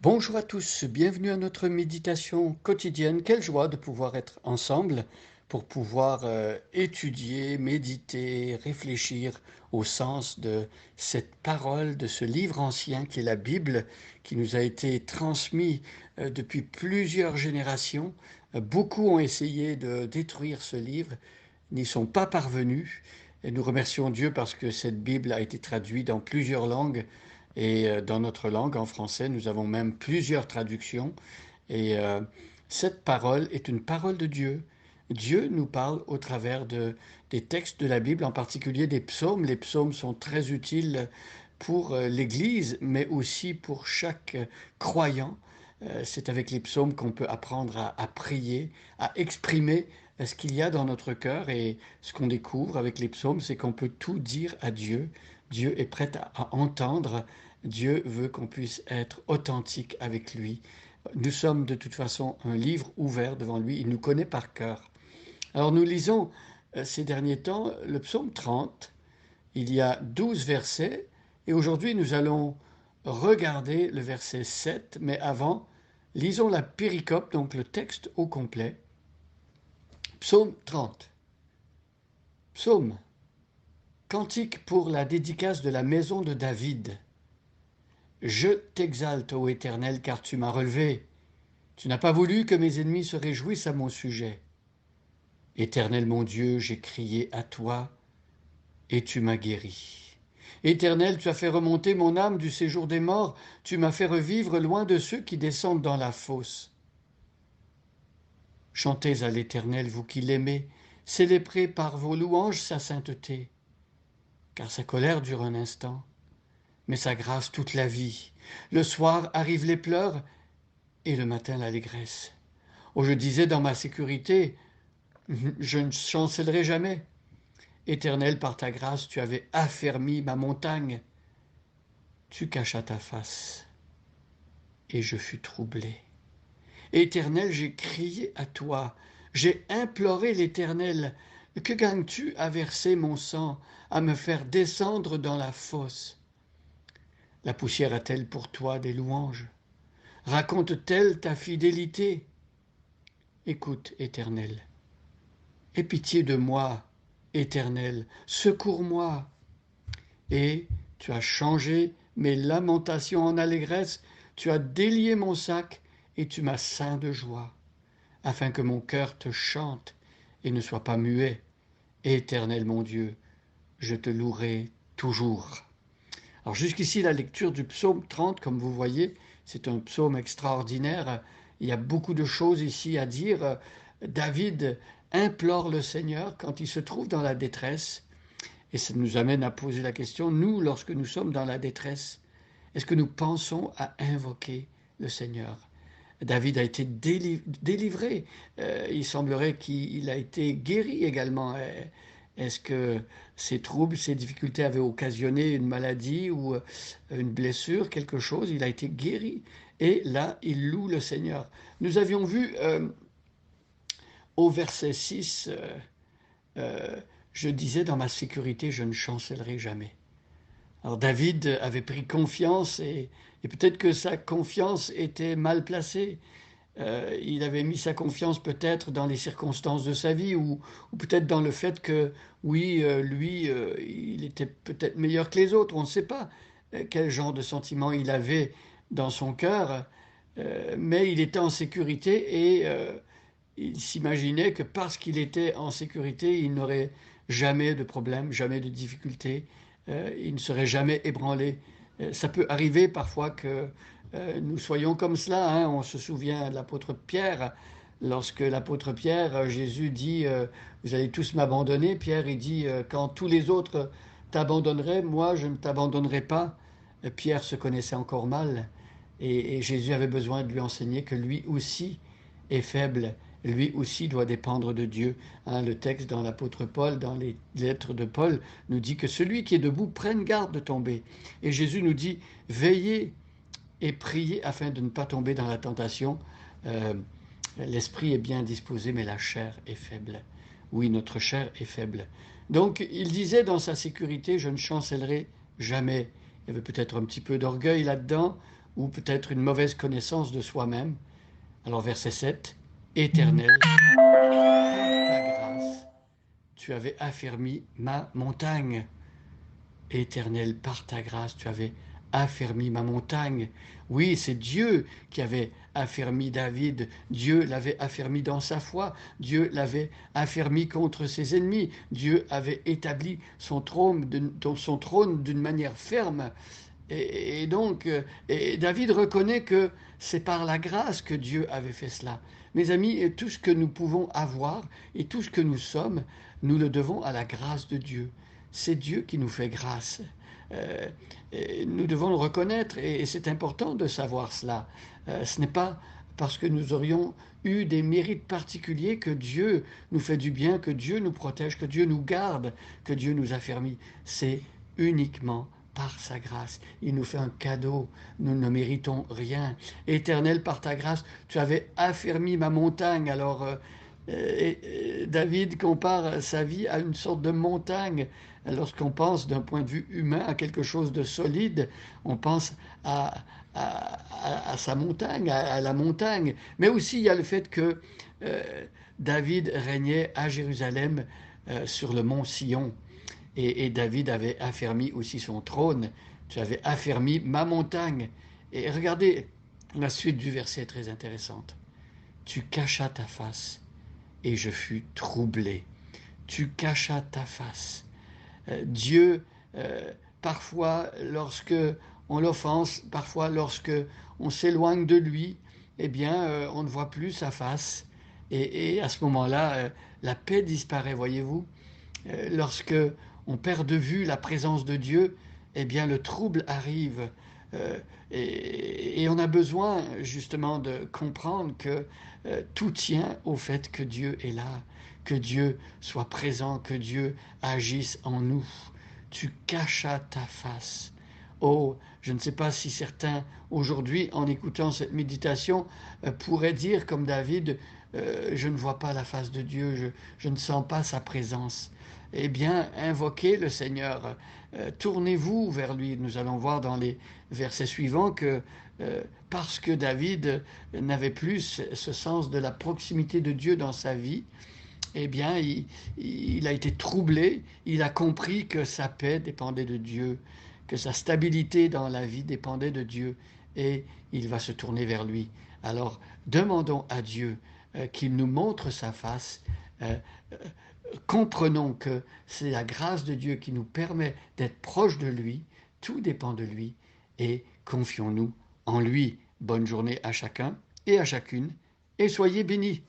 Bonjour à tous, bienvenue à notre méditation quotidienne. Quelle joie de pouvoir être ensemble pour pouvoir étudier, méditer, réfléchir au sens de cette parole, de ce livre ancien qui est la Bible, qui nous a été transmis depuis plusieurs générations. Beaucoup ont essayé de détruire ce livre, n'y sont pas parvenus. Et nous remercions Dieu parce que cette Bible a été traduite dans plusieurs langues. Et dans notre langue, en français, nous avons même plusieurs traductions. Et cette parole est une parole de Dieu. Dieu nous parle au travers des textes de la Bible, en particulier des psaumes. Les psaumes sont très utiles pour l'Église, mais aussi pour chaque croyant. C'est avec les psaumes qu'on peut apprendre à prier, à exprimer ce qu'il y a dans notre cœur. Et ce qu'on découvre avec les psaumes, c'est qu'on peut tout dire à Dieu. Dieu est prêt à entendre. Dieu veut qu'on puisse être authentique avec lui. Nous sommes de toute façon un livre ouvert devant lui. Il nous connaît par cœur. Alors nous lisons ces derniers temps le psaume 30. Il y a 12 versets. Et aujourd'hui, nous allons regarder le verset 7. Mais avant, lisons la péricope, donc le texte au complet. Psaume 30. Psaume. Cantique pour la dédicace de la maison de David. Je t'exalte, ô Éternel, car tu m'as relevé. Tu n'as pas voulu que mes ennemis se réjouissent à mon sujet. Éternel mon Dieu, j'ai crié à toi, et tu m'as guéri. Éternel, tu as fait remonter mon âme du séjour des morts, tu m'as fait revivre loin de ceux qui descendent dans la fosse. Chantez à l'Éternel, vous qui l'aimez, célébrez par vos louanges sa sainteté, car sa colère dure un instant, mais sa grâce toute la vie. Le soir arrivent les pleurs, et le matin l'allégresse. Oh, je disais dans ma sécurité, je ne chancellerai jamais. Éternel, par ta grâce, tu avais affermi ma montagne. Tu cachas ta face, et je fus troublé. Éternel, j'ai crié à toi, j'ai imploré l'Éternel. Que gagnes-tu à verser mon sang, à me faire descendre dans la fosse? La poussière a-t-elle pour toi des louanges? Raconte-t-elle ta fidélité? Écoute, Éternel, aie pitié de moi, Éternel, secours-moi. Et tu as changé mes lamentations en allégresse, tu as délié mon sac et tu m'as ceint de joie, afin que mon cœur te chante et ne soit pas muet. Éternel mon Dieu, je te louerai toujours. Alors jusqu'ici, la lecture du psaume 30, comme vous voyez, c'est un psaume extraordinaire. Il y a beaucoup de choses ici à dire. David implore le Seigneur quand il se trouve dans la détresse. Et ça nous amène à poser la question, nous, lorsque nous sommes dans la détresse, est-ce que nous pensons à invoquer le Seigneur? David a été délivré. Il semblerait qu'il a été guéri également. Est-ce que ces troubles, ces difficultés avaient occasionné une maladie ou une blessure, quelque chose? Il a été guéri. Et là, il loue le Seigneur. Nous avions vu au verset 6, je disais dans ma sécurité, je ne chancellerai jamais. Alors David avait pris confiance et peut-être que sa confiance était mal placée. Il avait mis sa confiance peut-être dans les circonstances de sa vie ou peut-être dans le fait que, oui, lui, il était peut-être meilleur que les autres. On ne sait pas quel genre de sentiment il avait dans son cœur, mais il était en sécurité et il s'imaginait que parce qu'il était en sécurité, il n'aurait jamais de problème, jamais de difficulté, il ne serait jamais ébranlé. Ça peut arriver parfois que nous soyons comme cela, hein. On se souvient de l'apôtre Pierre, lorsque l'apôtre Pierre, Jésus dit, vous allez tous m'abandonner. Pierre, il dit, quand tous les autres t'abandonneraient, moi, je ne t'abandonnerai pas. Pierre se connaissait encore mal et Jésus avait besoin de lui enseigner que lui aussi est faible, lui aussi doit dépendre de Dieu. Hein, le texte dans l'apôtre Paul, dans les lettres de Paul, nous dit que celui qui est debout prenne garde de tomber. Et Jésus nous dit, veillez et priez afin de ne pas tomber dans la tentation. Euh, L'esprit est bien disposé, mais la chair est faible. Oui, notre chair est faible. Donc, il disait dans sa sécurité, je ne chancellerai jamais. Il y avait peut-être un petit peu d'orgueil là-dedans, ou peut-être une mauvaise connaissance de soi-même. Alors verset 7, Éternel, par ta grâce, tu avais affermi ma montagne. Éternel, par ta grâce, tu avais affermi ma montagne. Oui, c'est Dieu qui avait affermi David. Dieu l'avait affermi dans sa foi. Dieu l'avait affermi contre ses ennemis. Dieu avait établi son trône d'une manière ferme. Et donc, et David reconnaît que c'est par la grâce que Dieu avait fait cela. Mes amis, tout ce que nous pouvons avoir et tout ce que nous sommes, nous le devons à la grâce de Dieu. C'est Dieu qui nous fait grâce. Euh, Nous devons le reconnaître et c'est important de savoir cela. Ce n'est pas parce que nous aurions eu des mérites particuliers que Dieu nous fait du bien, que Dieu nous protège, que Dieu nous garde, que Dieu nous affermit. C'est uniquement par sa grâce. Il nous fait un cadeau. Nous ne méritons rien. Éternel, par ta grâce, tu avais affermi ma montagne. Alors, David compare sa vie à une sorte de montagne. Lorsqu'on pense d'un point de vue humain à quelque chose de solide, on pense à, à sa montagne, à la montagne. Mais aussi, il y a le fait que David régnait à Jérusalem sur le mont Sion. Et David avait affermi aussi son trône. Tu avais affermi ma montagne. Et regardez la suite du verset très intéressante. Tu cachas ta face et je fus troublé. Tu cachas ta face. Dieu, parfois, lorsque on l'offense, parfois, lorsque on s'éloigne de lui, eh bien, on ne voit plus sa face. Et à ce moment-là, la paix disparaît, voyez-vous. Lorsque on perd de vue la présence de Dieu, eh bien, le trouble arrive. Et on a besoin justement de comprendre que tout tient au fait que Dieu est là, que Dieu soit présent, que Dieu agisse en nous. Tu cachas ta face. Oh, je ne sais pas si certains aujourd'hui, en écoutant cette méditation, pourraient dire comme David, je ne vois pas la face de Dieu, je ne sens pas sa présence. Eh bien, invoquez le Seigneur, tournez-vous vers lui. Nous allons voir dans les versets suivants que parce que David n'avait plus ce sens de la proximité de Dieu dans sa vie, eh bien, il a été troublé, il a compris que sa paix dépendait de Dieu, que sa stabilité dans la vie dépendait de Dieu, et il va se tourner vers lui. Alors, demandons à Dieu qu'il nous montre sa face. Euh, Comprenons que c'est la grâce de Dieu qui nous permet d'être proches de lui, tout dépend de lui, et confions-nous en lui. Bonne journée à chacun et à chacune, et soyez bénis.